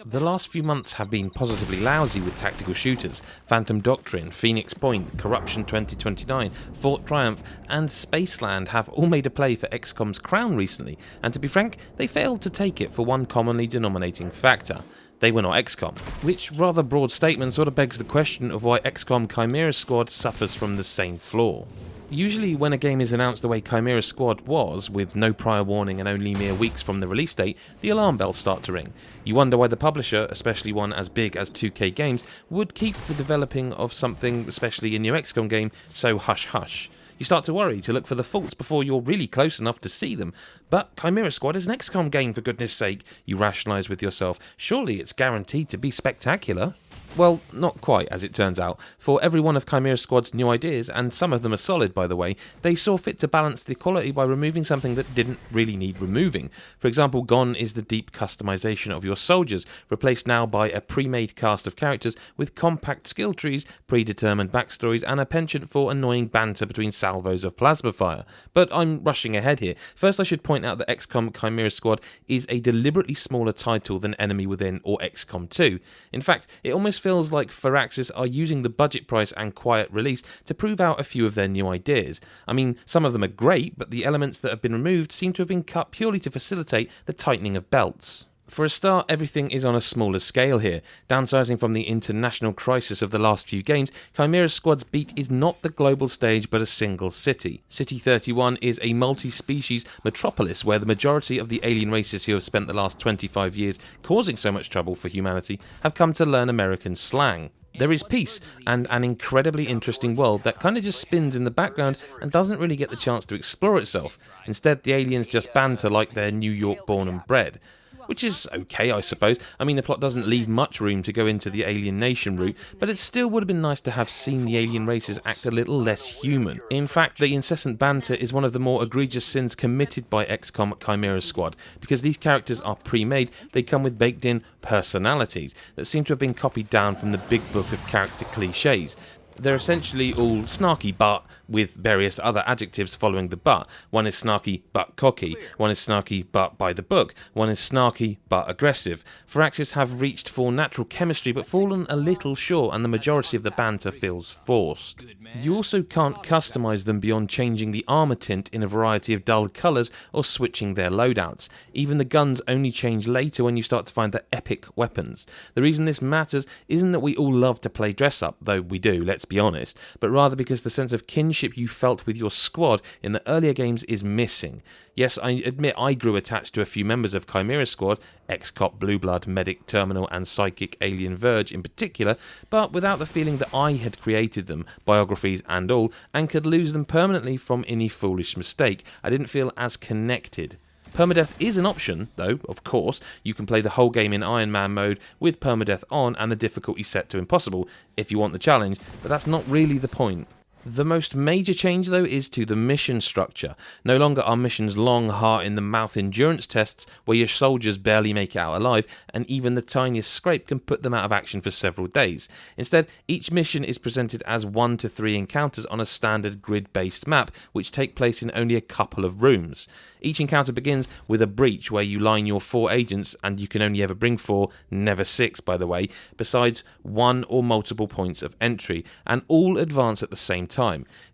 The last few months have been positively lousy with tactical shooters. Phantom Doctrine, Phoenix Point, Corruption 2029, Fort Triumph and Spaceland have all made a play for XCOM's crown recently, and to be frank, they failed to take it for one commonly denominating factor. They were not XCOM, which rather broad statement sort of begs the question of why XCOM Chimera Squad suffers from the same flaw. Usually when a game is announced the way Chimera Squad was, with no prior warning and only mere weeks from the release date, the alarm bells start to ring. You wonder why the publisher, especially one as big as 2K Games, would keep the developing of something, especially a new XCOM game, so hush-hush. You start to worry to look for the faults before you're really close enough to see them. But Chimera Squad is an XCOM game, for goodness sake, you rationalise with yourself. Surely it's guaranteed to be spectacular. Well, not quite, as it turns out. For every one of Chimera Squad's new ideas, and some of them are solid by the way, they saw fit to balance the quality by removing something that didn't really need removing. For example, gone is the deep customization of your soldiers, replaced now by a pre-made cast of characters with compact skill trees, predetermined backstories, and a penchant for annoying banter between salvos of plasma fire. But I'm rushing ahead here. First I should point out that XCOM Chimera Squad is a deliberately smaller title than Enemy Within or XCOM 2. In fact, it almost feels like Firaxis are using the budget price and quiet release to prove out a few of their new ideas. I mean, some of them are great, but the elements that have been removed seem to have been cut purely to facilitate the tightening of belts. For a start, everything is on a smaller scale here. Downsizing from the international crisis of the last few games, Chimera Squad's beat is not the global stage but a single city. City 31 is a multi-species metropolis where the majority of the alien races who have spent the last 25 years causing so much trouble for humanity have come to learn American slang. There is peace and an incredibly interesting world that kind of just spins in the background and doesn't really get the chance to explore itself. Instead, the aliens just banter like they're New York born and bred. Which is okay, I suppose. I mean, the plot doesn't leave much room to go into the alien nation route, but it still would have been nice to have seen the alien races act a little less human. In fact, the incessant banter is one of the more egregious sins committed by XCOM Chimera Squad. Because these characters are pre-made, they come with baked-in personalities that seem to have been copied down from the big book of character cliches. They're essentially all snarky but with various other adjectives following the but. One is snarky but cocky, one is snarky but by the book, one is snarky but aggressive. Firaxis have reached for natural chemistry but fallen a little short and the majority of the banter feels forced. You also can't customise them beyond changing the armour tint in a variety of dull colours or switching their loadouts. Even the guns only change later when you start to find the epic weapons. The reason this matters isn't that we all love to play dress up, though we do, let's be honest, but rather because the sense of kinship you felt with your squad in the earlier games is missing. Yes, I admit I grew attached to a few members of Chimera Squad, ex-cop, blue blood, medic, terminal and psychic alien verge in particular, but without the feeling that I had created them, biographies and all, and could lose them permanently from any foolish mistake. I didn't feel as connected. Permadeath is an option, though, of course. You can play the whole game in Iron Man mode with permadeath on and the difficulty set to impossible if you want the challenge, but that's not really the point. The most major change, though, is to the mission structure. No longer are missions long, heart-in-the-mouth endurance tests where your soldiers barely make it out alive, and even the tiniest scrape can put them out of action for several days. Instead, each mission is presented as 1 to 3 encounters on a standard grid-based map, which take place in only a couple of rooms. Each encounter begins with a breach where you line your 4 agents, and you can only ever bring 4, never 6 by the way, besides 1 or multiple points of entry, and all advance at the same time.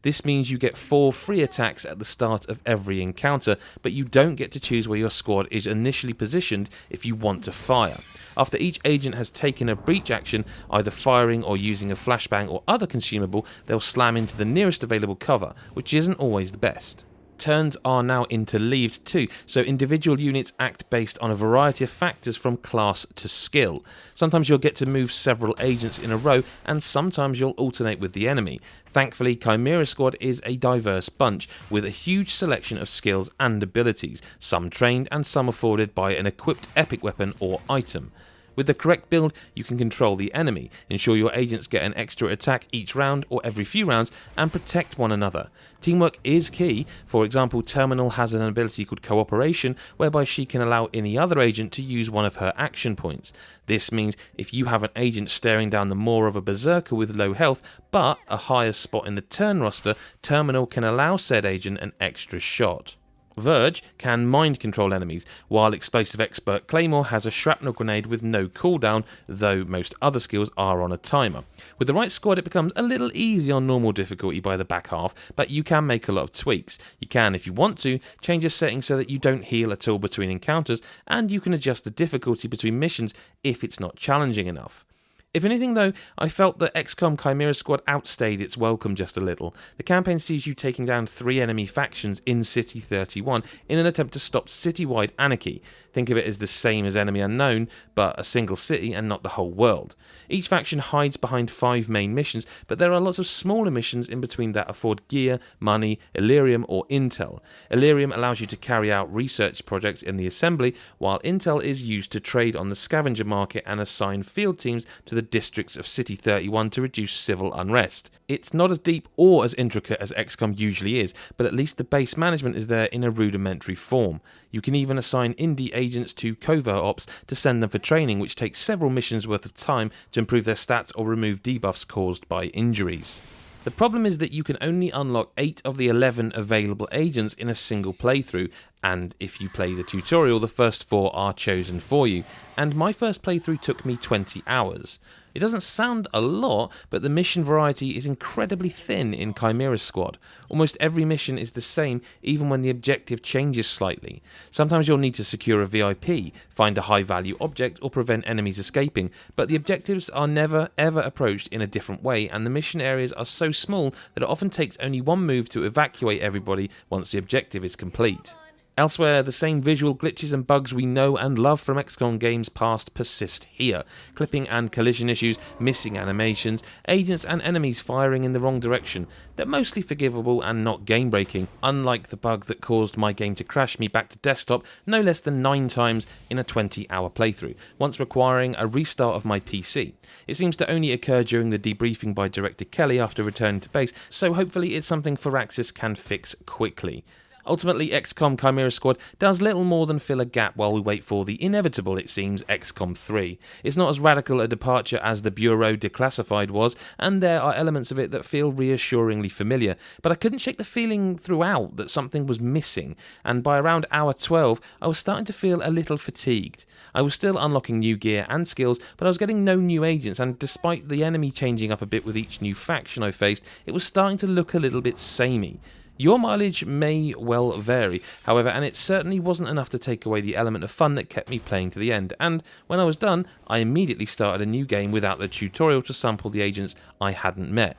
This means you get 4 free attacks at the start of every encounter, but you don't get to choose where your squad is initially positioned if you want to fire. After each agent has taken a breach action, either firing or using a flashbang or other consumable, they'll slam into the nearest available cover, which isn't always the best. Turns are now interleaved too, so individual units act based on a variety of factors from class to skill. Sometimes you'll get to move several agents in a row, and sometimes you'll alternate with the enemy. Thankfully, Chimera Squad is a diverse bunch, with a huge selection of skills and abilities, some trained and some afforded by an equipped epic weapon or item. With the correct build, you can control the enemy, ensure your agents get an extra attack each round or every few rounds, and protect one another. Teamwork is key. For example, Terminal has an ability called Cooperation, whereby she can allow any other agent to use one of her action points. This means if you have an agent staring down the maw of a berserker with low health, but a higher spot in the turn roster, Terminal can allow said agent an extra shot. Verge can mind control enemies, while Explosive Expert Claymore has a shrapnel grenade with no cooldown, though most other skills are on a timer. With the right squad it becomes a little easy on normal difficulty by the back half, but you can make a lot of tweaks. You can, if you want to, change a setting so that you don't heal at all between encounters, and you can adjust the difficulty between missions if it's not challenging enough. If anything though, I felt that XCOM Chimera Squad outstayed its welcome just a little. The campaign sees you taking down 3 enemy factions in City 31 in an attempt to stop citywide anarchy. Think of it as the same as Enemy Unknown, but a single city and not the whole world. Each faction hides behind 5 main missions, but there are lots of smaller missions in between that afford gear, money, Illyrium or Intel. Illyrium allows you to carry out research projects in the assembly, while Intel is used to trade on the scavenger market and assign field teams to the districts of City 31 to reduce civil unrest. It's not as deep or as intricate as XCOM usually is, but at least the base management is there in a rudimentary form. You can even assign indie agents to covert ops to send them for training, which takes several missions worth of time to improve their stats or remove debuffs caused by injuries. The problem is that you can only unlock 8 of the 11 available agents in a single playthrough, and if you play the tutorial, the first 4 are chosen for you, and my first playthrough took me 20 hours. It doesn't sound a lot, but the mission variety is incredibly thin in Chimera Squad. Almost every mission is the same, even when the objective changes slightly. Sometimes you'll need to secure a VIP, find a high-value object, or prevent enemies escaping, but the objectives are never ever approached in a different way, and the mission areas are so small that it often takes only one move to evacuate everybody once the objective is complete. Elsewhere, the same visual glitches and bugs we know and love from XCOM games past persist here. Clipping and collision issues, missing animations, agents and enemies firing in the wrong direction. They're mostly forgivable and not game-breaking, unlike the bug that caused my game to crash me back to desktop no less than 9 times in a 20-hour playthrough, once requiring a restart of my PC. It seems to only occur during the debriefing by Director Kelly after returning to base, so hopefully it's something Firaxis can fix quickly. Ultimately, XCOM Chimera Squad does little more than fill a gap while we wait for the inevitable, it seems, XCOM 3. It's not as radical a departure as the Bureau Declassified was, and there are elements of it that feel reassuringly familiar, but I couldn't shake the feeling throughout that something was missing, and by around hour 12, I was starting to feel a little fatigued. I was still unlocking new gear and skills, but I was getting no new agents, and despite the enemy changing up a bit with each new faction I faced, it was starting to look a little bit samey. Your mileage may well vary, however, and it certainly wasn't enough to take away the element of fun that kept me playing to the end, and when I was done, I immediately started a new game without the tutorial to sample the agents I hadn't met.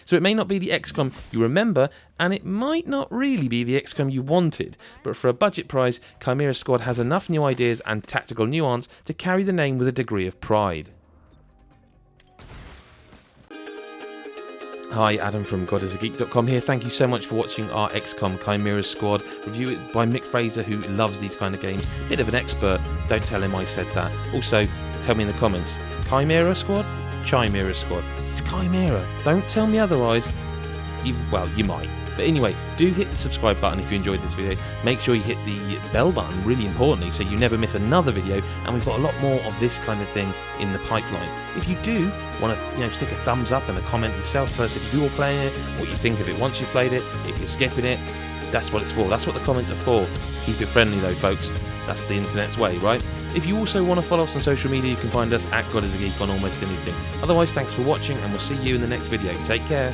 So it may not be the XCOM you remember, and it might not really be the XCOM you wanted, but for a budget price, Chimera Squad has enough new ideas and tactical nuance to carry the name with a degree of pride. Hi, Adam from GodIsAGeek.com here. Thank you so much for watching our XCOM Chimera Squad review by Mick Fraser, who loves these kind of games. Bit of an expert, don't tell him I said that. Also, tell me in the comments, Chimera Squad? Chimera Squad. It's Chimera. Don't tell me otherwise. You might. But anyway, do hit the subscribe button if you enjoyed this video. Make sure you hit the bell button, really importantly, so you never miss another video. And we've got a lot more of this kind of thing in the pipeline. If you do want to, stick a thumbs up and a comment yourself first if you're playing it, what you think of it once you've played it, if you're skipping it, that's what it's for. That's what the comments are for. Keep it friendly though, folks. That's the internet's way, right? If you also want to follow us on social media, you can find us at GodIsAGeek on almost anything. Otherwise, thanks for watching, and we'll see you in the next video. Take care.